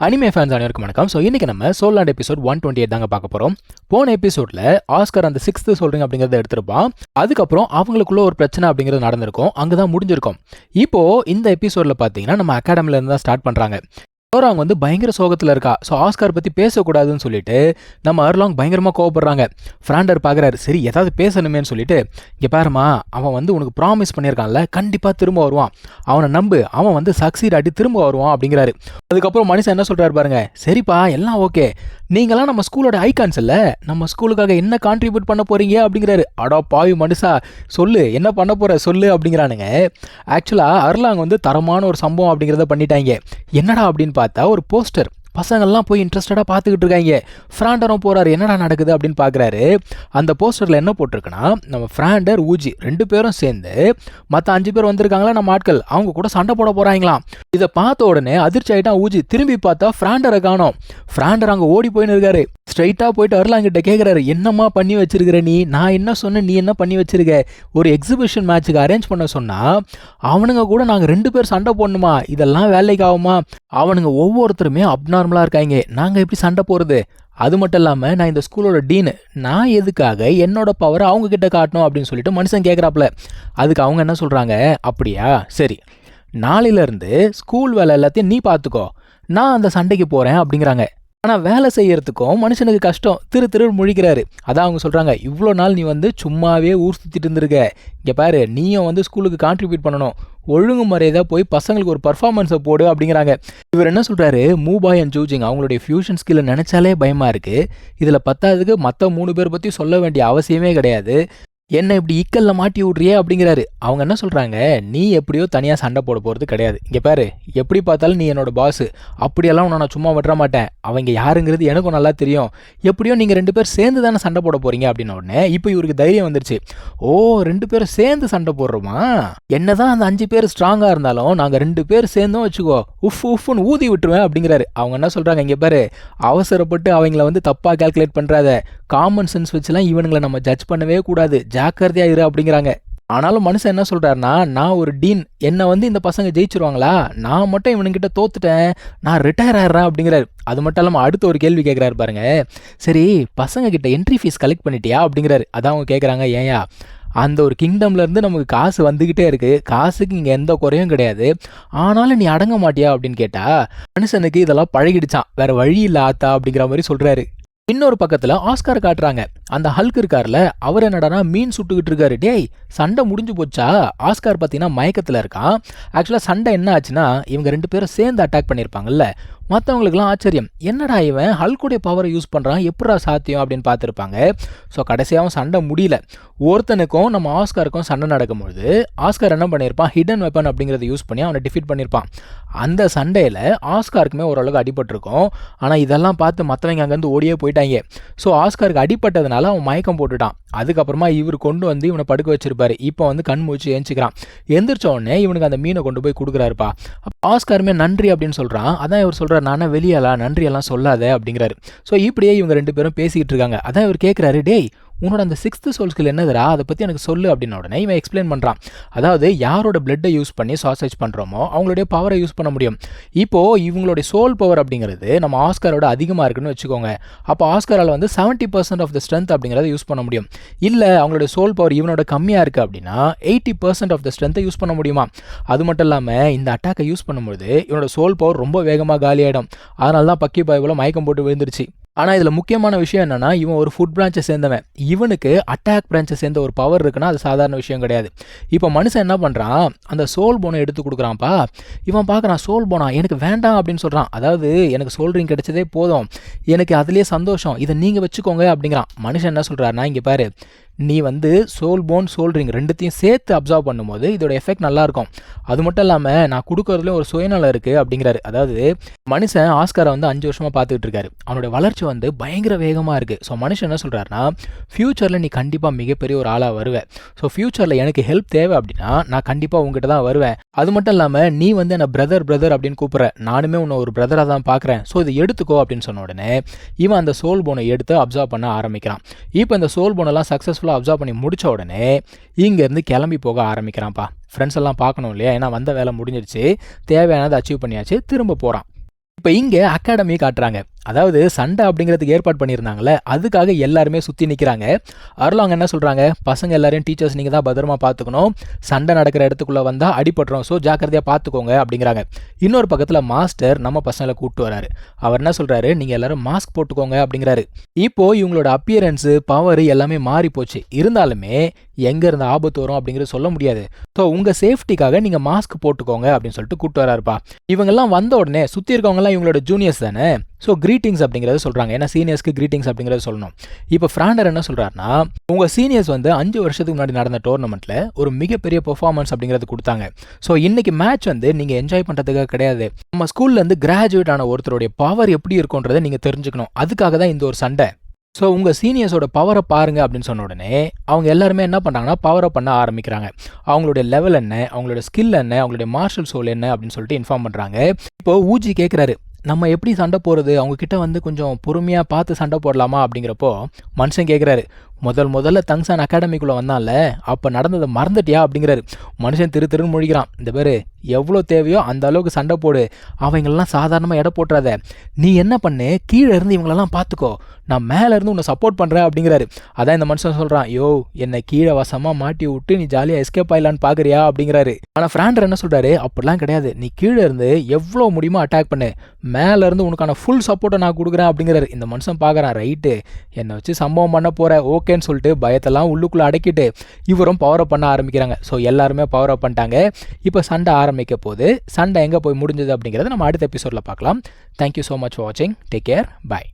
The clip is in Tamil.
அனிமே ஃபேன்ஸ் அனைவருக்கும் வணக்கம். ஸோ இன்னைக்கு நம்ம சோலாண்ட் எபிசோட் 128 தாங்க பார்க்க போகிறோம். போன எபிசோடில் ஆஸ்கர் அந்த 6th சொல்றீங்க அப்படிங்கிறத எடுத்திருப்பான். அதுக்கப்புறம் அவங்களுக்குள்ள ஒரு பிரச்சனை அப்படிங்கிறது நடந்திருக்கும். அங்கே தான் முடிஞ்சிருக்கும். இப்போ இந்த எபிசோடில் பார்த்தீங்கன்னா நம்ம அகாடமில இருந்து தான் ஸ்டார்ட் பண்ணுறாங்க. அவங்க வந்து பயங்கர சோகத்தில் இருக்கா. ஸோ ஆஸ்கார் பற்றி பேசக்கூடாதுன்னு சொல்லிட்டு நம்ம அர்லாங் பயங்கரமாக கோவப்படுறாங்க. ஃப்ராண்டர் பார்க்குறாரு, சரி ஏதாவது பேசணுமேன்னு சொல்லிட்டு, இங்கே பாருமா, அவன் வந்து உனக்கு ப்ராமிஸ் பண்ணியிருக்கான்ல, கண்டிப்பாக திரும்ப வருவான், அவனை நம்பு, அவன் வந்து சக்சீட் ஆட்டி திரும்ப வருவான் அப்படிங்கிறாரு. அதுக்கப்புறம் மனுஷன் என்ன சொல்கிறாரு பாருங்க, சரிப்பா எல்லாம் ஓகே, நீங்களாம் நம்ம ஸ்கூலோட ஐகான்ஸ் இல்லை, நம்ம ஸ்கூலுக்காக என்ன கான்ட்ரிபியூட் பண்ண போகிறீங்க அப்படிங்கிறாரு. அடா பாவி மனுஷா, சொல்லு என்ன பண்ண போகிற சொல்லு அப்படிங்கிறானுங்க. ஆக்சுவலாக அர்லாங் வந்து தரமான ஒரு சம்பவம் அப்படிங்கிறத பண்ணிட்டாங்க. என்னடா அப்படின்னு பார்த்தா ஒரு போஸ்டர், பசங்கள்லாம் போய் இன்ட்ரெஸ்டடாக பார்த்துக்கிட்டு இருக்காங்க. ஃப்ராண்டரும் போகிறாரு, என்னடா நடக்குது அப்படின்னு பார்க்குறாரு. அந்த போஸ்டரில் என்ன போட்டிருக்குன்னா, நம்ம ஃப்ராண்டர் ஊஜி 2 பேரும் சேர்ந்து மற்ற 5 பேர் வந்திருக்காங்களா நம்ம ஆட்கள், அவங்க கூட சண்டை போட போகிறாங்களாம். இதை பார்த்த உடனே அதிர்ச்சி ஆகிட்டான் ஊஜி. திரும்பி பார்த்தா ஃப்ராண்டரை காணோம். ஃப்ராண்டர் அங்கே ஓடி போயின்னு இருக்காரு. ஸ்ட்ரைட்டாக போயிட்டு அர்லாங்கிட்ட கேட்குறாரு, என்னம்மா பண்ணி வச்சிருக்கிற நீ, நான் என்ன சொன்னேன் நீ என்ன பண்ணி வச்சிருக்க, ஒரு எக்ஸிபிஷன் மேட்ச்சுக்கு அரேஞ்ச் பண்ண சொன்னால் அவனுங்க கூட நாங்கள் 2 பேர் சண்டை போடணுமா, இதெல்லாம் வேலைக்கு ஆகுமா, அவனுங்க ஒவ்வொருத்தருமே அப்நார்மலாக இருக்காங்க, நாங்கள் எப்படி சண்டை போகிறது, அது மட்டும் இல்லாமல் நான் இந்த ஸ்கூலோட டீனு, நான் எதுக்காக என்னோட பவரை அவங்க கிட்ட காட்டணும் அப்படின்னு சொல்லிட்டு மனுஷன் கேட்குறாப்புல. அதுக்கு அவங்க என்ன சொல்கிறாங்க, அப்படியா சரி, நாளையிலேருந்து ஸ்கூல் வேலை எல்லாத்தையும் நீ பார்த்துக்கோ, நான் அந்த சண்டைக்கு போகிறேன் அப்படிங்கிறாங்க. ஆனால் வேலை செய்யறதுக்கும் மனுஷனுக்கு கஷ்டம், திரு முழிக்கிறாரு. அதான் அவங்க சொல்கிறாங்க, இவ்வளோ நாள் நீ வந்து சும்மாவே ஊர் சுற்றிட்டு இருந்திருக்க, இங்கே பாரு நீயும் வந்து ஸ்கூலுக்கு கான்ட்ரிபியூட் பண்ணணும், ஒழுங்கு முறையாக போய் பசங்களுக்கு ஒரு பர்ஃபார்மன்ஸை போடு அப்படிங்கிறாங்க. இவர் என்ன சொல்கிறாரு, மூபாய் அண்ட் ஜூஜிங் அவங்களுடைய ஃபியூஷன் ஸ்கில்லை நினச்சாலே பயமாக இருக்குது, இதில் பத்தாவதுக்கு மற்ற 3 பேர் பற்றி சொல்ல வேண்டிய அவசியமே கிடையாது, என்ன இப்படி இக்கல்ல மாட்டி விட்றியே அப்படிங்கிறாரு. அவங்க என்ன சொல்கிறாங்க, நீ எப்படியோ தனியாக சண்டை போட போகிறது கிடையாது, இங்கே பாரு எப்படி பார்த்தாலும் நீ என்னோட பாஸு, அப்படியெல்லாம் நான் சும்மா விட்டுற மாட்டேன், அவங்க யாருங்கிறது எனக்கும் நல்லா தெரியும், எப்படியோ நீங்கள் 2 பேர் சேர்ந்து தானே சண்டை போட போகிறீங்க அப்படின்ன உடனே இப்போ இவருக்கு தைரியம் வந்துருச்சு. ஓ 2 பேரும் சேர்ந்து சண்டை போடுறோமா, என்னதான் அந்த 5 பேர் ஸ்ட்ராங்காக இருந்தாலும் நாங்கள் 2 பேர் சேர்ந்தும் வச்சுக்கோ உஃப்னு ஊதி விட்டுருவேன் அப்படிங்கிறாரு. அவங்க என்ன சொல்கிறாங்க, இங்கே பாரு அவசரப்பட்டு அவங்கள வந்து தப்பாக கால்குலேட் பண்ணுறாத, காமன் சென்ஸ் வச்சுலாம் இவனுங்களை நம்ம ஜட்ஜ் பண்ணவே கூடாது, ஜாக்கிரதையாக இரு அப்படிங்கிறாங்க. ஆனாலும் மனுஷன் என்ன சொல்கிறாருன்னா, நான் ஒரு டீன், என்னை வந்து இந்த பசங்க ஜெயிச்சிருவாங்களா, நான் மட்டும் இவனுங்கிட்ட தோத்துட்டேன், நான் ரிட்டையர் ஆயிடுறேன் அப்படிங்கிறாரு. அது மட்டும் இல்லாமல் அடுத்த ஒரு கேள்வி கேட்குறாரு பாருங்க, சரி பசங்க கிட்ட என்ட்ரி ஃபீஸ் கலெக்ட் பண்ணிட்டியா அப்படிங்கிறாரு. அதான் அவங்க கேட்குறாங்க, ஏயா அந்த ஒரு கிங்டம்லேருந்து நமக்கு காசு வந்துக்கிட்டே இருக்குது, காசுக்கு இங்கே எந்த குறையும் கிடையாது, ஆனாலும் நீ அடங்க மாட்டியா அப்படின்னு கேட்டால் மனுஷனுக்கு இதெல்லாம் பழகிடுச்சான், வேற வழி இல்லை ஆத்தா அப்படிங்கிற மாதிரி சொல்கிறாரு. இன்னொரு பக்கத்தில் ஆஸ்கார் காட்டுறாங்க. அந்த ஹல்க் இருக்கார்ல, அவர் என்னடானா மீன் சுட்டுக்கிட்டு இருக்காரு. டேய் சண்டை முடிஞ்சு போச்சா, ஆஸ்கார் பார்த்தீங்கன்னா மயக்கத்தில் இருக்கான். ஆக்சுவலாக சண்டை என்ன ஆச்சுன்னா, இவங்க 2 பேரும் சேர்ந்து அட்டாக் பண்ணியிருப்பாங்கல்ல, மற்றவங்களுக்குலாம் ஆச்சரியம், என்னடா இவன் ஹல்குடைய பவரை யூஸ் பண்ணுறான், எப்படா சாத்தியம் அப்படின்னு பார்த்துருப்பாங்க. ஸோ கடைசியாகவும் சண்டை முடியல. ஒருத்தனுக்கும் நம்ம ஆஸ்காருக்கும் சண்டை நடக்கும்பொழுது ஆஸ்கார் என்ன பண்ணியிருப்பான், ஹிடன் வெப்பன் அப்படிங்கிறத யூஸ் பண்ணி அவனை டிஃபீட் பண்ணியிருப்பான். அந்த சண்டையில் ஆஸ்காருக்குமே ஓரளவுக்கு அடிபட்டிருக்கும். ஆனால் இதெல்லாம் பார்த்து மற்றவங்க அங்கேருந்து ஓடியே போயிட்டாங்க. ஸோ ஆஸ்காருக்கு அடிபட்டதுனால அவன் மயக்கம் போட்டுட்டான். அதுக்கப்புறமா இவர் கொண்டு வந்து இவனை படுக்க வச்சிருப்பாரு. இப்போ வந்து கண் மூச்சு ஏஞ்சிக்கிறான். எந்திரிச்ச உடனே இவனுக்கு அந்த மீனை கொண்டு போய் கொடுக்குறாருப்பா. ஆஸ்காருமே நன்றி அப்படின்னு சொல்கிறான். அதான் இவர் சொல்கிறார், நானே வெளியெல்லாம் நன்றியெல்லாம் சொல்லாத அப்படிங்கிறாரு. ஸோ இப்படியே இவங்க 2 பேரும் பேசிக்கிட்டு இருக்காங்க. அதான் இவர் கேட்குறாரு, டேய் உன்னோட அந்த 6th சோல் ஸ்கில் என்னதுரா, அதை பற்றி எனக்கு சொல்லு அப்படின்ன உடனே இவன் எக்ஸ்பிளைன் பண்ணுறான். அதாவது யாரோட பிளட்டை யூஸ் பண்ணி சாசேஜ் பண்ணுறோமோ அவங்களுடைய பவரை யூஸ் பண்ண முடியும். இப்போது இவங்களுடைய சோல் பவர் அப்படிங்கிறது நம்ம ஆஸ்காரோட அதிகமாக இருக்குன்னு வச்சுக்கோங்க. அப்போ ஆஸ்காரால் வந்து 70% ஆஃப் த ஸ்ட்ரென்த் அப்படிங்கிறத யூஸ் பண்ண முடியும். இல்லை அவங்களுடைய சோல் பவர் இவனோட கம்மியாக இருக்குது அப்படின்னா 80% ஆஃப் த ஸ்ட்ரென்த்தை யூஸ் பண்ண முடியுமா. அது மட்டும் இல்லாமல் இந்த அட்டாக்கை யூஸ் பண்ணும்போது இவனோட சோல் பவர் ரொம்ப வேகமாக காலியாகிடும். அதனால தான் பக்கி பாய்வில் மயக்கம் போட்டு விழுந்துருச்சு. ஆனால் இதில் முக்கியமான விஷயம் என்னென்னா, இவன் ஒரு ஃபுட் பிரான்ச்சை சேர்ந்தவன், இவனுக்கு அட்டாக் பிரான்ச்சை சேர்ந்த ஒரு பவர் இருக்குன்னா அது சாதாரண விஷயம் கிடையாது. இப்போ மனுஷன் என்ன பண்ணுறான், அந்த சோல் போனை எடுத்து கொடுக்குறான்ப்பா. இவன் பார்க்குறான், சோல் போனா எனக்கு வேண்டாம் அப்படின்னு சொல்கிறான். அதாவது எனக்கு சோல் ரிங் கிடைச்சதே போதும், எனக்கு அதுலேயே சந்தோஷம், இதை நீங்கள் வச்சுக்கோங்க அப்படிங்கிறான். மனுஷன் என்ன சொல்கிறாருன்னா, இங்கே பாரு நீ வந்து சோல் போன் சோல் ரிங் 2த்தையும் சேர்த்து அப்சர்வ் பண்ணும்போது இதோட எஃபெக்ட் நல்லாயிருக்கும். அது மட்டும் இல்லாமல் நான் கொடுக்கறதுலேயும் ஒரு சுயநலம் இருக்குது அப்படிங்கிறாரு. அதாவது மனுஷன் ஆஸ்காரை வந்து 5 வருஷமாக பார்த்துக்கிட்டு இருக்காரு. அவனுடைய வளர்ச்சி வந்து பயங்கர வேகமாக இருக்குது. ஸோ மனுஷன் என்ன சொல்கிறாருன்னா, ஃப்யூச்சரில் நீ கண்டிப்பாக மிகப்பெரிய ஒரு ஆளாக வருவேன். ஸோ ஃப்யூச்சரில் எனக்கு ஹெல்ப் தேவை அப்படின்னா நான் கண்டிப்பாக உங்ககிட்ட தான் வருவேன். அது மட்டும் இல்லாமல் நீ வந்து என்னை பிரதர் அப்படின்னு கூப்பிட்ற, நானுமே உன்னை ஒரு பிரதராக தான் பார்க்குறேன், ஸோ இதை எடுத்துக்கோ அப்படின்னு சொன்ன உடனே இவன் அந்த சோல் போனை எடுத்து அப்சர்வ் பண்ண ஆரம்பிக்கிறான். இப்போ இந்த சோல் போனெல்லாம் சக்ஸஸ்ஃபுல்லாக அப்சர்வ் பண்ணி முடிச்ச உடனே இங்கேருந்து கிளம்பி போக ஆரம்பிக்கிறான்ப்பா. ஃப்ரெண்ட்ஸ் எல்லாம் பார்க்கணும் இல்லையா, ஏன்னா வந்த வேலை முடிஞ்சிருச்சு, தேவையானதை அச்சீவ் பண்ணியாச்சு, திரும்ப போகிறான். இப்போ இங்கே அகாடமி காட்டுறாங்க. அதாவது சண்டை அப்படிங்கிறதுக்கு ஏற்பாடு பண்ணியிருந்தாங்களே, அதுக்காக எல்லாருமே சுற்றி நிற்கிறாங்க. அருளாங்க என்ன சொல்கிறாங்க, பசங்க எல்லாரையும் டீச்சர்ஸ் நீங்கள் தான் பத்திரமா பார்த்துக்கணும், சண்டை நடக்கிற இடத்துக்குள்ளே வந்தால் அடிபட்டுரும், ஸோ ஜாக்கிரதையாக பார்த்துக்கோங்க அப்படிங்கிறாங்க. இன்னொரு பக்கத்தில் மாஸ்டர் நம்ம பசங்களை கூப்பிட்டு வராரு. அவர் என்ன சொல்கிறாரு, நீங்கள் எல்லாரும் மாஸ்க் போட்டுக்கோங்க அப்படிங்கிறாரு. இப்போது இவங்களோட அப்பியரன்ஸு பவர் எல்லாமே மாறி போச்சு. இருந்தாலுமே எங்கே இருந்த ஆபத்து வரும் அப்படிங்கிறது சொல்ல முடியாது. ஸோ உங்கள் சேஃப்டிக்காக நீங்கள் மாஸ்க் போட்டுக்கோங்க அப்படின்னு சொல்லிட்டு கூப்பிட்டு வராருப்பா. இவங்கெல்லாம் வந்த உடனே சுற்றி இருக்கவங்கலாம் இவங்களோட ஜூனியர்ஸ் தானே, ஸோ கிரீட்டிங்ஸ் அப்படிங்கிறத சொல்கிறாங்க. ஏன்னா சீனியர்ஸ்க்கு கிரீட்டிங்ஸ் அப்படிங்கிறத சொல்லணும். இப்போ ஃப்ராண்டர் என்ன சொல்கிறாருன்னா, உங்கள் சீனியர்ஸ் வந்து 5 வருஷத்துக்கு முன்னாடி நடந்த டோர்னமெண்ட்டில் ஒரு மிகப்பெரிய பெர்ஃபார்மன்ஸ் அப்படிங்கிறது கொடுத்தாங்க. ஸோ இன்றைக்கி மேட்ச் வந்து நீங்கள் என்ஜாய் பண்ணுறதுக்காக கிடையாது, நம்ம ஸ்கூல்லேருந்து கிராஜுவேட் ஆன ஒருத்தருடைய பவர் எப்படி இருக்குன்றதை நீங்கள் தெரிஞ்சுக்கணும். அதுக்காக தான் இந்த ஒரு சண்டை. ஸோ உங்கள் சீனியர்ஸோட பவரை பாருங்கள் அப்படின்னு சொன்ன உடனே அவங்க எல்லாருமே என்ன பண்ணுறாங்கன்னா பவரை பண்ண ஆரம்பிக்கிறாங்க. அவங்களுடைய லெவல் என்ன, அவங்களோட ஸ்கில் என்ன, அவங்களுடைய மார்ஷல் சோல் என்ன அப்படின்னு சொல்லிட்டு இன்ஃபார்ம் பண்ணுறாங்க. இப்போது ஊஜி கேட்குறாரு, நம்ம எப்படி சண்டை போகிறது, அவங்கக்கிட்ட வந்து கொஞ்சம் பொறுமையாக பார்த்து சண்டை போடலாமா அப்படிங்கிறப்போ மனுஷன் கேட்குறாரு, முதல்ல தங்சான் அகாடமிக்குள்ளே வந்தான்ல அப்போ நடந்ததை மறந்துட்டியா அப்படிங்கிறாரு. மனுஷன் திருன்னு முழிக்கிறான். இந்த பேர் எவ்வளோ தேவையோ அந்த அளவுக்கு சண்டை போடு, அவங்களெல்லாம் சாதாரணமாக எடை போட்டுறாத, நீ என்ன பண்ணு கீழே இருந்து இவங்களெல்லாம் பார்த்துக்கோ, நான் மேலே இருந்து உன்னை சப்போர்ட் பண்ணுறேன் அப்படிங்கிறாரு. அதான் இந்த மனுஷன் சொல்கிறான், யோ என்னை கீழே வசமாக மாட்டி விட்டு நீ ஜாலியாக எஸ்கேப் ஆயிடலான்னு பார்க்குறியா அப்படிங்கிறாரு. ஆனால் ஃப்ராண்டர் என்ன சொல்கிறாரு, அப்படிலாம் கிடையாது, நீ கீழே இருந்து எவ்வளோ முடியுமோ அட்டாக் பண்ணு, மேலேருந்து உனக்கான ஃபுல் சப்போர்ட்டை நான் கொடுக்குறேன் அப்படிங்கிறாரு. இந்த மனுஷன் பார்க்குறான், ரைட்டு என்னை வச்சு சம்பவம் பண்ண போகிற ஓகேன்னு சொல்லிட்டு பயத்தெல்லாம் உள்ளுக்குள்ளே அடக்கிட்டு இவரும் பவர் அப் பண்ண ஆரம்பிக்கிறாங்க. ஸோ எல்லாருமே பவர் அப் பண்ணிட்டாங்க. இப்போ சண்டை ஆரம்பிக்க போது சண்டை எங்கே போய் முடிஞ்சது அப்படிங்கிறத நம்ம அடுத்த எபிசோடில் பார்க்கலாம். தேங்க்யூ ஸோ மச் ஃபார் வாட்சிங். Take care. பாய்.